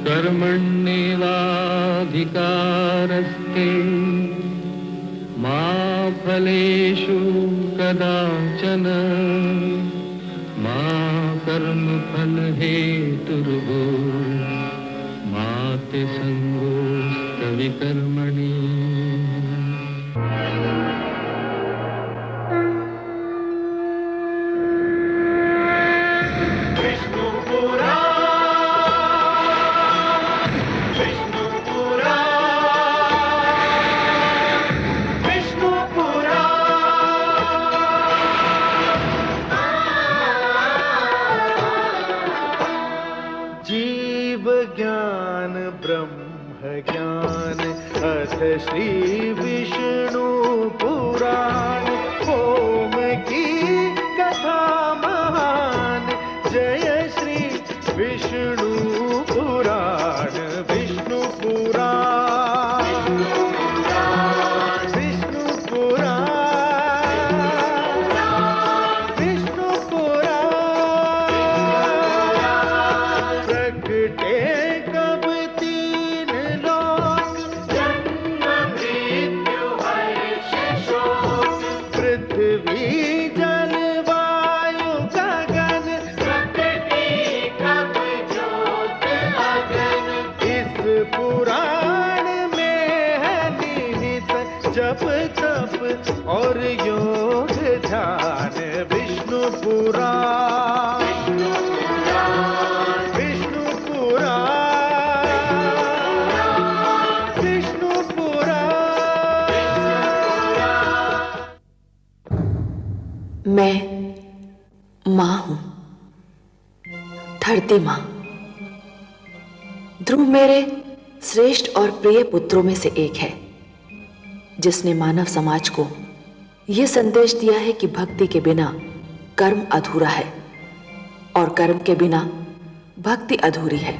कर्मण्येवाधिकारस्ते मा फलेषु कदाचन मा कर्मफलहेतुर्भो मा ते संगोऽस्तविकर्मणि। श्री विष्णु पुराण ओम की कथा महान। जय श्री विष्णु पुराण विष्णु पुराण विष्णु पुराण विष्णु पुराण। प्रगटे कब तीन लोक पृथ्वी जल वायु गगन प्रकृति कब ज्योत अगन। इस पुराण में है निहित जप तप और योग ध्यान। विष्णु पुराण विष्णु पुराण विष्णु पुराण। मैं मां हूं, धरती मां। ध्रुव मेरे श्रेष्ठ और प्रिय पुत्रों में से एक है, जिसने मानव समाज को यह संदेश दिया है कि भक्ति के बिना कर्म अधूरा है और कर्म के बिना भक्ति अधूरी है।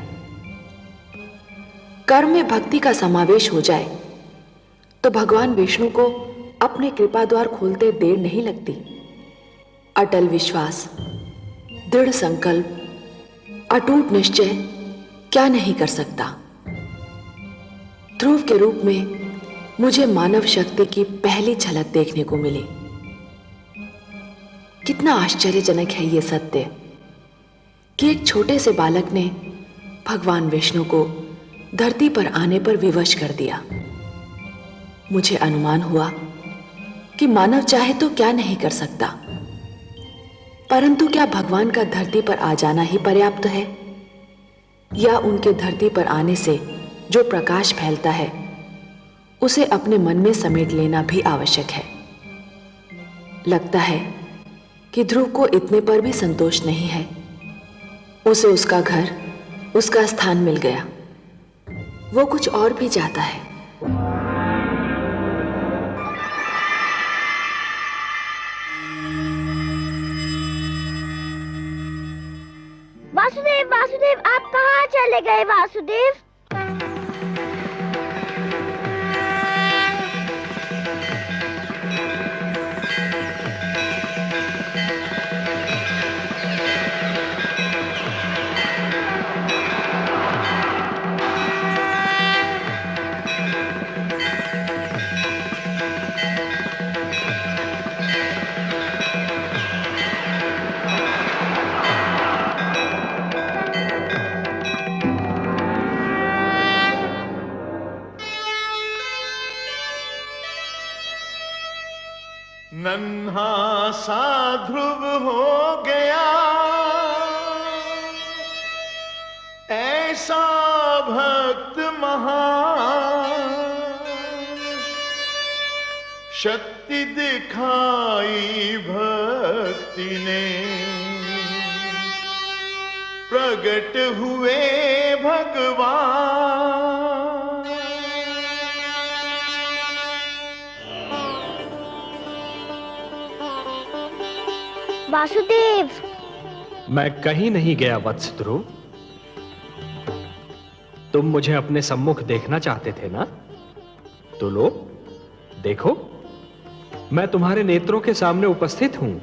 कर्म में भक्ति का समावेश हो जाए तो भगवान विष्णु को अपने कृपा द्वार खोलते देर नहीं लगती। अटल विश्वास, दृढ़ संकल्प, अटूट निश्चय क्या नहीं कर सकता। ध्रुव के रूप में मुझे मानव शक्ति की पहली झलक देखने को मिली। कितना आश्चर्यजनक है यह सत्य कि एक छोटे से बालक ने भगवान विष्णु को धरती पर आने पर विवश कर दिया। मुझे अनुमान हुआ कि मानव चाहे तो क्या नहीं कर सकता, परंतु क्या भगवान का धरती पर आ जाना ही पर्याप्त है, या उनके धरती पर आने से जो प्रकाश फैलता है उसे अपने मन में समेट लेना भी आवश्यक है। लगता है कि ध्रुव को इतने पर भी संतोष नहीं है। उसे उसका घर, उसका स्थान मिल गया, वो कुछ और भी चाहता है। वासुदेव, वासुदेव, आप कहाँ चले गए वासुदेव? नन्हा सा ध्रुव हो गया, ऐसा भक्त महान, शक्ति दिखाई भक्ति ने, प्रगट हुए भगवान। वासुदेव, मैं कहीं नहीं गया वत्स ध्रुव। तुम मुझे अपने सम्मुख देखना चाहते थे ना? तो लो, देखो, मैं तुम्हारे नेत्रों के सामने उपस्थित हूं।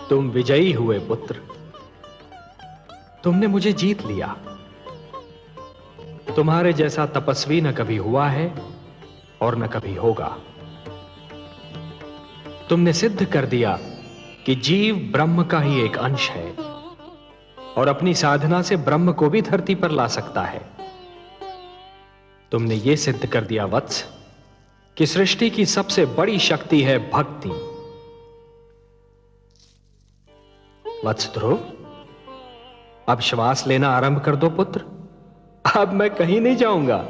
तुम विजयी हुए पुत्र। तुमने मुझे जीत लिया। तुम्हारे जैसा तपस्वी न कभी हुआ है और न कभी होगा। तुमने सिद्ध कर दिया कि जीव ब्रह्म का ही एक अंश है और अपनी साधना से ब्रह्म को भी धरती पर ला सकता है। तुमने यह सिद्ध कर दिया वत्स कि सृष्टि की सबसे बड़ी शक्ति है भक्ति। वत्स ध्रुव, अब श्वास लेना आरंभ कर दो पुत्र। अब मैं कहीं नहीं जाऊंगा।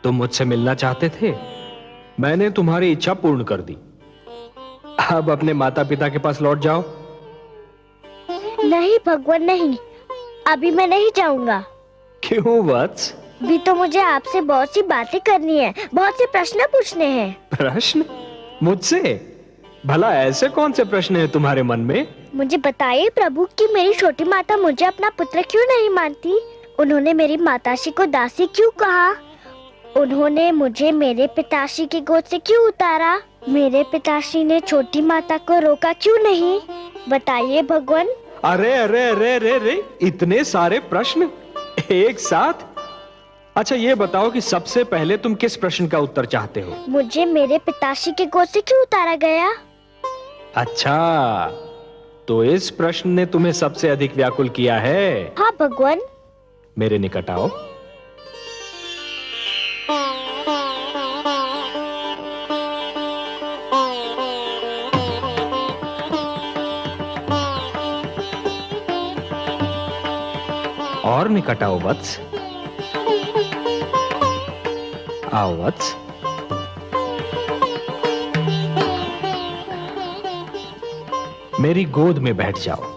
तुम मुझसे मिलना चाहते थे, मैंने तुम्हारी इच्छा पूर्ण कर दी। अब अपने माता पिता के पास लौट जाओ। नहीं भगवान नहीं, अभी मैं नहीं जाऊंगा। क्यों वत्स? भी तो मुझे आपसे बहुत सी बातें करनी है, बहुत से प्रश्न पूछने हैं। प्रश्न? मुझसे? भला ऐसे कौन से प्रश्न हैं तुम्हारे मन में? मुझे बताइए प्रभु कि मेरी छोटी माता मुझे अपना पुत्र क्यों नहीं मानती? उन्होंने मेरी माताश्री को दासी क्यों कहा? उन्होंने मुझे मेरे पिताश्री की गोद से क्यों उतारा? मेरे पिताश्री ने छोटी माता को रोका क्यों नहीं? बताइए भगवान। अरे अरे अरे अरे अरे, इतने सारे प्रश्न एक साथ? अच्छा ये बताओ कि सबसे पहले तुम किस प्रश्न का उत्तर चाहते हो? मुझे मेरे पिताश्री की गोद से क्यों उतारा गया? अच्छा, तो इस प्रश्न ने तुम्हें सबसे अधिक व्याकुल किया है? हाँ भगवान। मेरे निकट आओ। और निकट आओ वत्स। आओ वत्स। मेरी गोद में बैठ जाओ।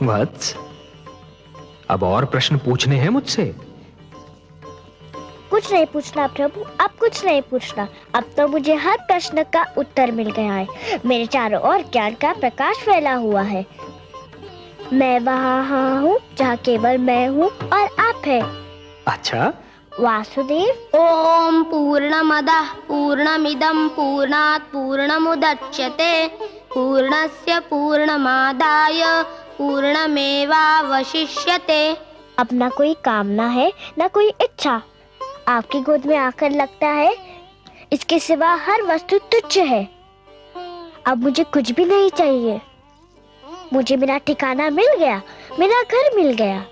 वत्स, अब और प्रश्न पूछने हैं मुझसे? कुछ नहीं पूछना प्रभु, अब कुछ नहीं पूछना। अब तो मुझे हर प्रश्न का उत्तर मिल गया है। मेरे चारों ओर ज्ञान का प्रकाश फैला हुआ है। मैं वहाँ हूँ जहाँ केवल मैं हूँ और आप है। अच्छा वासुदेव। ओम पूर्णमदः पूर्णमिदं पूर्णात् पूर्णमुदच्यते पूर्णस्य पूर्णमादाय पूर्णमेवावशिष्यते। अब ना कोई कामना है ना कोई इच्छा। आपकी गोद में आकर लगता है इसके सिवा हर वस्तु तुच्छ है। अब मुझे कुछ भी नहीं चाहिए। मुझे मेरा ठिकाना मिल गया, मेरा घर मिल गया।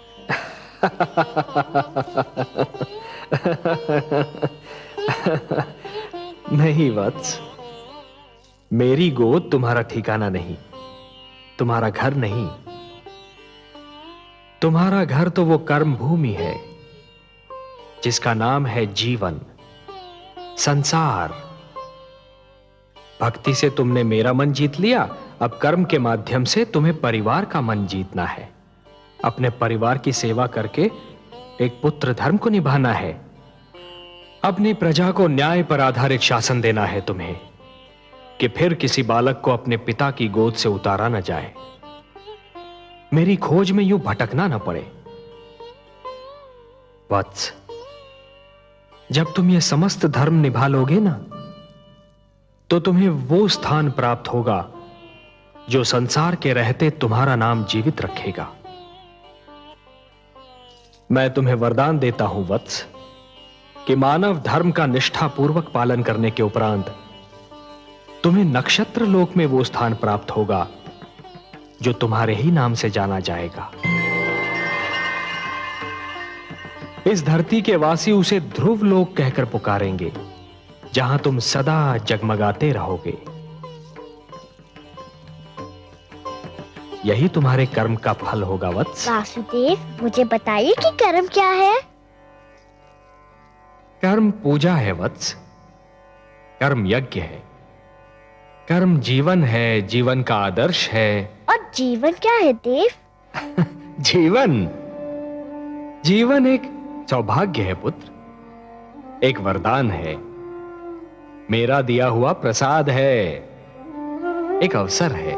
नहीं वत्स, मेरी गोद तुम्हारा ठिकाना नहीं, तुम्हारा घर नहीं। तुम्हारा घर तो वो कर्म भूमि है जिसका नाम है जीवन, संसार। भक्ति से तुमने मेरा मन जीत लिया, अब कर्म के माध्यम से तुम्हें परिवार का मन जीतना है। अपने परिवार की सेवा करके एक पुत्र धर्म को निभाना है। अपनी प्रजा को न्याय पर आधारित शासन देना है तुम्हें, कि फिर किसी बालक को अपने पिता की गोद से उतारा न जाए, मेरी खोज में यूं भटकना न पड़े। वत्स, जब तुम ये समस्त धर्म निभा लोगे ना, तो तुम्हें वो स्थान प्राप्त होगा जो संसार के रहते तुम्हारा नाम जीवित रखेगा। मैं तुम्हें वरदान देता हूं वत्स कि मानव धर्म का निष्ठापूर्वक पालन करने के उपरांत तुम्हें नक्षत्र लोक में वो स्थान प्राप्त होगा जो तुम्हारे ही नाम से जाना जाएगा। इस धरती के वासी उसे ध्रुव लोक कहकर पुकारेंगे, जहां तुम सदा जगमगाते रहोगे। यही तुम्हारे कर्म का फल होगा वत्स। वासुदेव, मुझे बताइए कि कर्म क्या है? कर्म पूजा है वत्स, कर्म यज्ञ है, कर्म जीवन है, जीवन का आदर्श है। और जीवन क्या है देव? जीवन एक सौभाग्य है पुत्र, एक वरदान है, मेरा दिया हुआ प्रसाद है, एक अवसर है,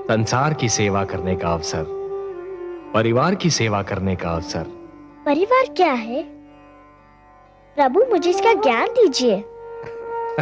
संसार की सेवा करने का अवसर, परिवार की सेवा करने का अवसर। परिवार क्या है? प्रभु, मुझे इसका ज्ञान दीजिए।